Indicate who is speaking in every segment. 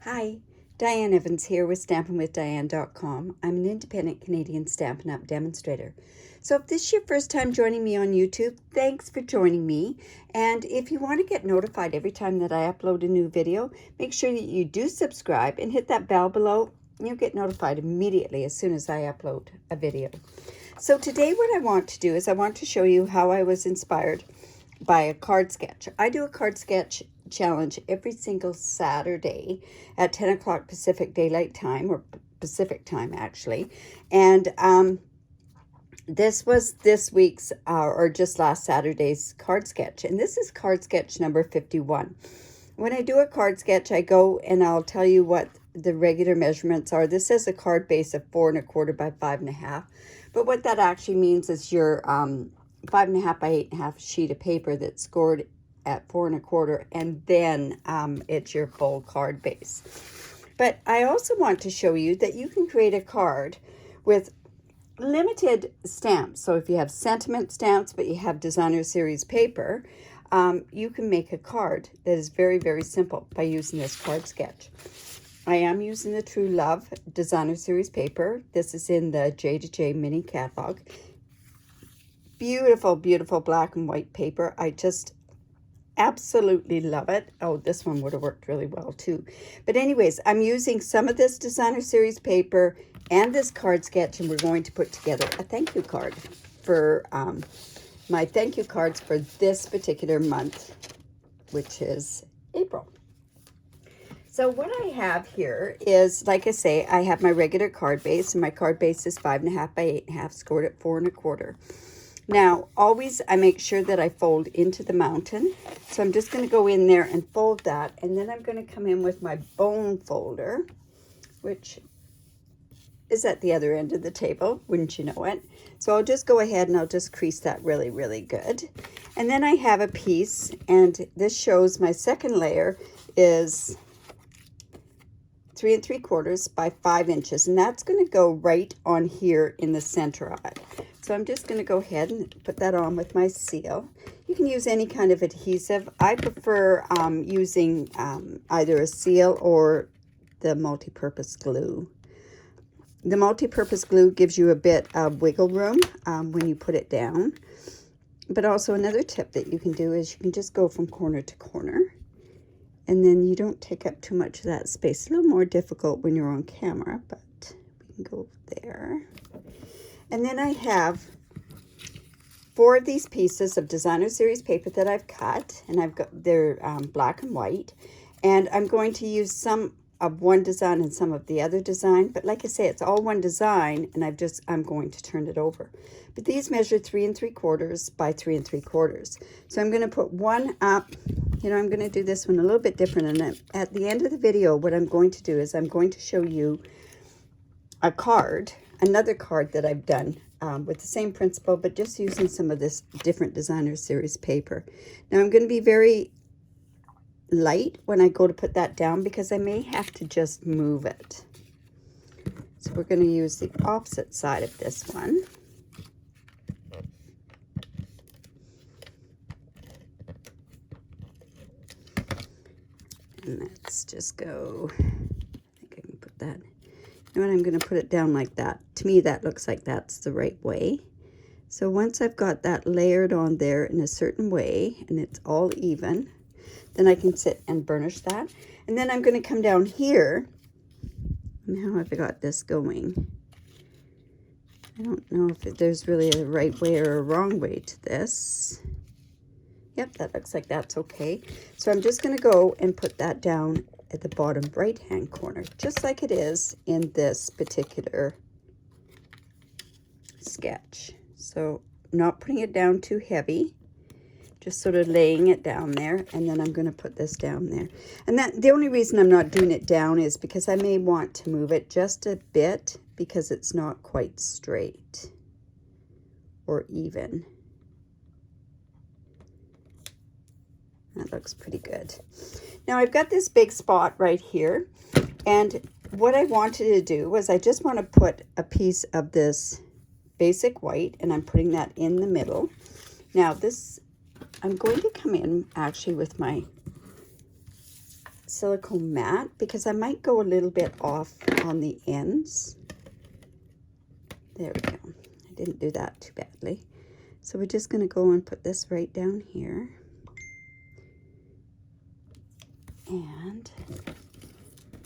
Speaker 1: Hi, Diane Evans here with StampinWithDiane.com. I'm an independent Canadian Stampin' Up demonstrator. So if this is your first time joining me on YouTube, thanks for joining me. And if you want to get notified every time that I upload a new video, make sure that you do subscribe and hit that bell below. You'll get notified immediately as soon as I upload a video. So today what I want to do is I want to show you how I was inspired by a card sketch. I do a card sketch challenge every single Saturday at 10 o'clock Pacific Daylight Time, or Pacific Time actually. And this was this week's, or just last Saturday's card sketch. And this is card sketch number 51. When I do a card sketch, I go and I'll tell you what the regular measurements are. This is a card base of 4 1/4 by 5 1/2. But what that actually means is your 5 1/2 by 8 1/2 sheet of paper that's scored at 4 1/4, and then it's your full card base. But I also want to show you that you can create a card with limited stamps. So if you have sentiment stamps, but you have designer series paper, you can make a card that is very, very simple by using this card sketch. I am using the True Love designer series paper. This is in the J to J mini catalog. Beautiful, beautiful black and white paper. I just absolutely love it. Oh, this one would have worked really well too. But anyways, I'm using some of this designer series paper and this card sketch, and we're going to put together a thank you card for my thank you cards for this particular month, which is April. So what I have here is, like I say, I have my regular card base, and my card base is 5 1/2 by 8 1/2, scored at 4 1/4. Now, always I make sure that I fold into the mountain. So I'm just going to go in there and fold that. And then I'm going to come in with my bone folder, which is at the other end of the table, wouldn't you know it? So I'll just go ahead and I'll just crease that really, really good. And then I have a piece, and this shows my second layer is 3 3/4 by 5 inches. And that's going to go right on here in the center of it. So I'm just going to go ahead and put that on with my seal. You can use any kind of adhesive. I prefer using either a seal or the multi-purpose glue. The multi-purpose glue gives you a bit of wiggle room when you put it down. But also another tip that you can do is you can just go from corner to corner. And then you don't take up too much of that space. A little more difficult when you're on camera, but we can go there. And then I have 4 of these pieces of designer series paper that I've cut, and they're black and white. And I'm going to use some of one design and some of the other design. But like I say, it's all one design, and I'm going to turn it over. But these measure 3 3/4 by 3 3/4. So I'm going to put one up. You know, I'm going to do this one a little bit different. And then at the end of the video, what I'm going to do is I'm going to show you a card, another card that I've done with the same principle, but just using some of this different designer series paper. Now I'm going to be very light when I go to put that down because I may have to just move it. So we're going to use the opposite side of this one. And let's just go, I think I can put that. And I'm going to put it down like that. To me, that looks like that's the right way. So once I've got that layered on there in a certain way, and it's all even, then I can sit and burnish that. And then I'm going to come down here. And how have I got this going? I don't know if there's really a right way or a wrong way to this. Yep, that looks like that's okay. So I'm just going to go and put that down at the bottom right-hand corner, just like it is in this particular sketch. So not putting it down too heavy, just sort of laying it down there, and then I'm going to put this down there. And that the only reason I'm not doing it down is because I may want to move it just a bit because it's not quite straight or even. That looks pretty good. Now I've got this big spot right here, and what I wanted to do was I just want to put a piece of this basic white, and I'm putting that in the middle. Now this, I'm going to come in actually with my silicone mat because I might go a little bit off on the ends. There we go. I didn't do that too badly. So we're just going to go and put this right down here. And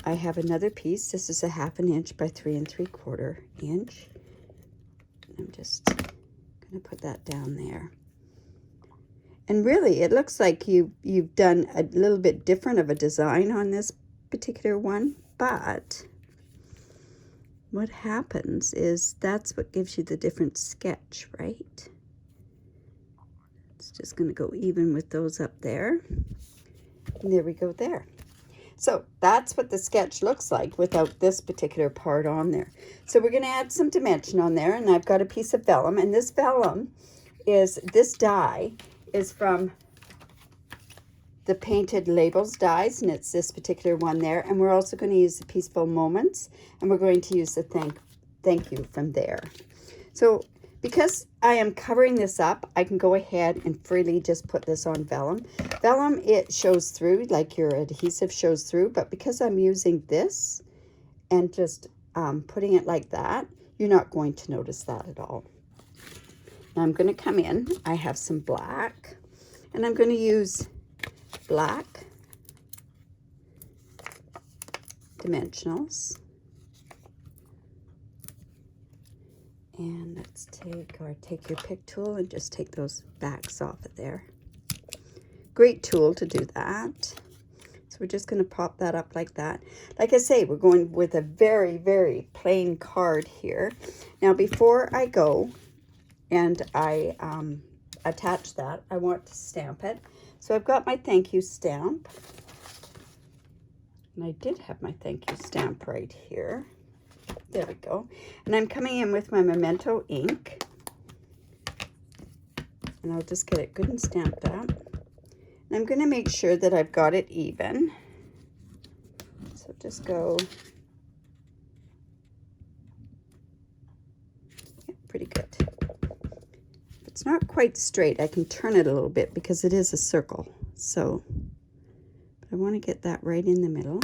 Speaker 1: I have another piece. This is a 1/2 inch by 3 3/4 inch. I'm just going to put that down there. And really, it looks like you've done a little bit different of a design on this particular one, but what happens is that's what gives you the different sketch, right? It's just going to go even with those up there. And there we go there. So that's what the sketch looks like without this particular part on there. So we're going to add some dimension on there, and I've got a piece of vellum, and this vellum is, this die is from the Painted Labels dies, and it's this particular one there. And we're also going to use the Peaceful Moments, and we're going to use the thank you from there. So because I am covering this up, I can go ahead and freely just put this on vellum. Vellum, it shows through, like your adhesive shows through, but because I'm using this and just putting it like that, you're not going to notice that at all. Now I'm going to come in, I have some black, and I'm going to use black dimensionals. And let's take your pick tool and just take those backs off of there. Great tool to do that. So we're just going to pop that up like that. Like I say, we're going with a very, very plain card here. Now before I go and I attach that, I want to stamp it. So I've got my thank you stamp. And I did have my thank you stamp right here. There we go. And I'm coming in with my Memento ink. And I'll just get it good and stamped up. And I'm going to make sure that I've got it even. So just go. Yeah, pretty good. If it's not quite straight, I can turn it a little bit because it is a circle. So but I want to get that right in the middle.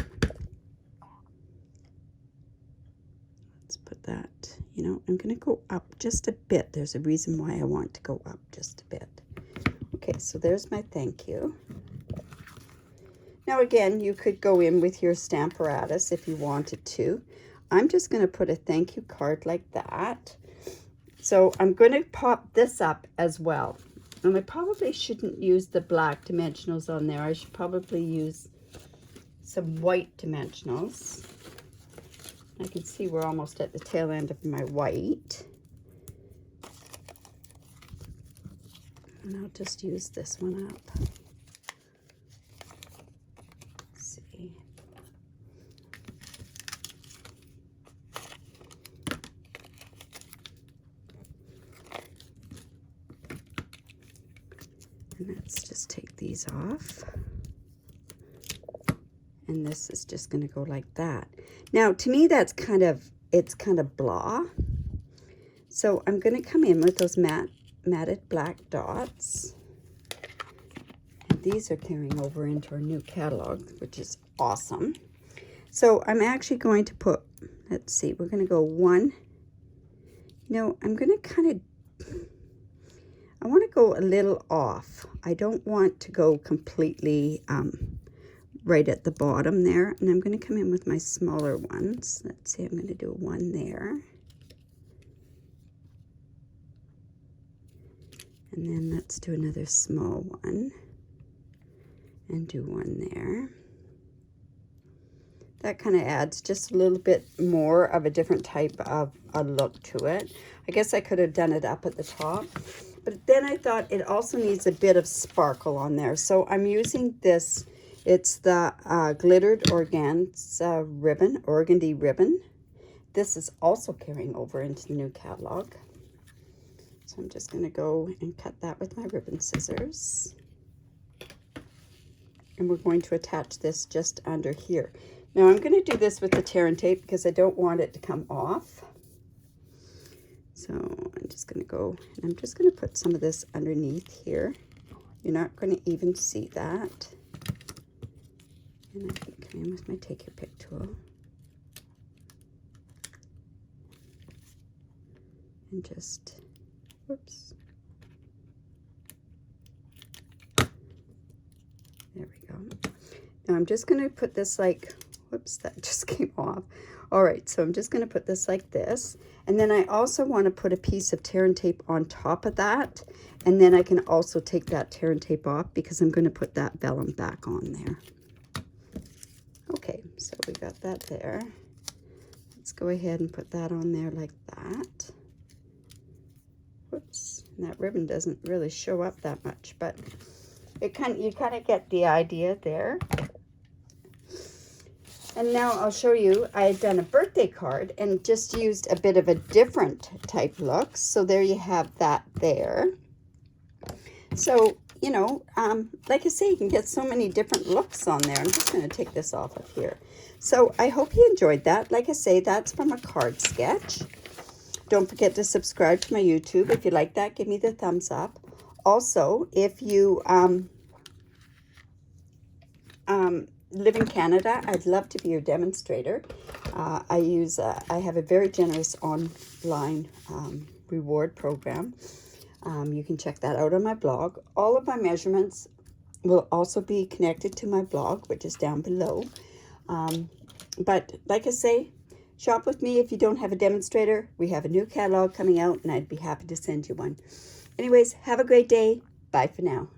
Speaker 1: Put that, you know, I'm going to go up just a bit. There's a reason why I want to go up just a bit. Okay, so there's my thank you. Now again, you could go in with your Stamparatus if you wanted to. I'm just going to put a thank you card like that. So I'm going to pop this up as well. And I probably shouldn't use the black dimensionals on there. I should probably use some white dimensionals. I can see we're almost at the tail end of my white. And I'll just use this one up. Let's see. And let's just take these off. And this is just going to go like that. Now, to me, that's it's kind of blah. So I'm going to come in with those matted black dots. And these are carrying over into our new catalog, which is awesome. So I'm actually going to put, let's see, we're going to go one. No, I'm going to I want to go a little off. I don't want to go completely right at the bottom there, and I'm going to come in with my smaller ones. Let's see, I'm going to do one there, and then let's do another small one and do one there. That kind of adds just a little bit more of a different type of a look to it. I guess I could have done it up at the top, but then I thought it also needs a bit of sparkle on there, so I'm using this. It's the glittered organza ribbon, organdy ribbon. This is also carrying over into the new catalog. So I'm just going to go and cut that with my ribbon scissors. And we're going to attach this just under here. Now I'm going to do this with the tear and tape because I don't want it to come off. So I'm just going to go, and I'm just going to put some of this underneath here. You're not going to even see that. And I can in with my Take Your Pick tool. And just, whoops. There we go. Now I'm just going to put this like, whoops, that just came off. All right, so I'm just going to put this like this. And then I also want to put a piece of tear and tape on top of that. And then I can also take that tear and tape off because I'm going to put that vellum back on there. Okay, so we got that there. Let's go ahead and put that on there like that. Whoops, and that ribbon doesn't really show up that much, but you kind of get the idea there. And now I'll show you, I had done a birthday card and just used a bit of a different type look. So there you have that there. So, you know, like I say, you can get so many different looks on there. I'm just going to take this off of here. So I hope you enjoyed that. Like I say, that's from a card sketch. Don't forget to subscribe to my YouTube. If you like that, give me the thumbs up. Also, if you live in Canada, I'd love to be your demonstrator. I have a very generous online reward program. You can check that out on my blog. All of my measurements will also be connected to my blog, which is down below. But like I say, shop with me if you don't have a demonstrator. We have a new catalog coming out, and I'd be happy to send you one. Anyways, have a great day. Bye for now.